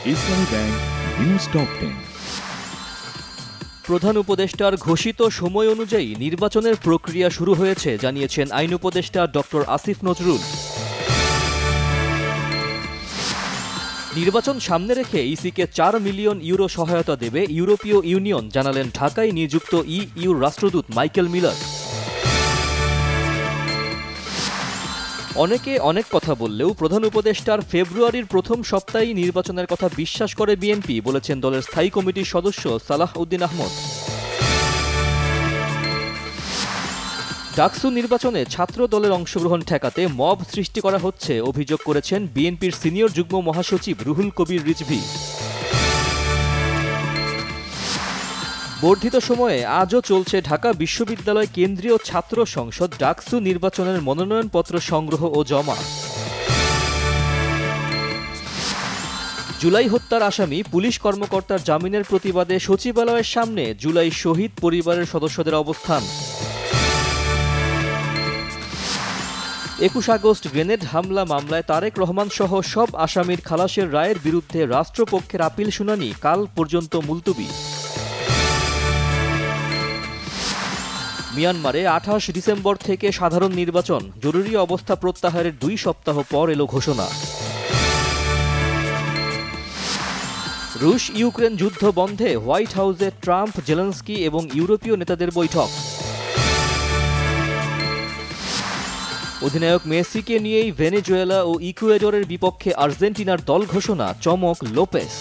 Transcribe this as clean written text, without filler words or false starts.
ইসলামী bank news top 10। প্রধান উপদেষ্টার ঘোষিত সময় অনুযায়ী নির্বাচনের প্রক্রিয়া শুরু হয়েছে জানিয়েছেন আইন উপদেষ্টা ডক্টর আসিফ নজরুল। নির্বাচন সামনে রেখে ইসিকে 4 মিলিয়ন ইউরো সহায়তা দেবে ইউরোপীয় ইউনিয়ন, জানালেন ঢাকায় নিযুক্ত ইইউর রাষ্ট্রদূত মাইকেল মিলার। অনেকে অনেক কথা বললেও প্রধান উপদেষ্টার ফেব্রুয়ারির প্রথম সপ্তাহেই নির্বাচনের কথা বিশ্বাস করে বিএনপি, বলেছেন দলের স্থায়ী কমিটির সদস্য সালাহ উদ্দিন আহমদ। ডাকসু নির্বাচনে ছাত্র দলের অংশগ্রহণ ঠেকাতে মব সৃষ্টি করা হচ্ছে অভিযোগ করেছেন বিএনপির সিনিয়র যুগ্ম মহাসচিব রুহুল কবির রিজভী। বর্ধিত সময়ে আজও চলছে ঢাকা বিশ্ববিদ্যালয় কেন্দ্রীয় ছাত্র সংসদ ডাকসু নির্বাচনের মনোনয়নপত্র সংগ্রহ ও জমা। জুলাই হত্যার আসামি পুলিশ কর্মকর্তার জামিনের প্রতিবাদে সচিবালয়ের সামনে জুলাই শহীদ পরিবারের সদস্যদের অবস্থান। 21 আগস্ট গ্রেনেড হামলা মামলায় তারেক রহমান সহ সব আসামির খালাসের রায়ের বিরুদ্ধে রাষ্ট্রপক্ষের আপিল শুনানি কাল পর্যন্ত মুলতবি। মিয়ানমারে 28 ডিসেম্বর থেকে সাধারণ নির্বাচন, জরুরি অবস্থা প্রত্যাহারের 2 সপ্তাহ পর এলো ঘোষণা। রুশ ইউক্রেন যুদ্ধ বন্ধে হোয়াইট হাউসে ট্রাম্প, জেলেনস্কি এবং ইউরোপীয় নেতাদের বৈঠক। অধিনায়ক মেসিকে নিয়েই ভেনেজুয়েলা ও ইকুয়েডরের বিপক্ষে আর্জেন্টিনার দল ঘোষণা, চমক লোপেস।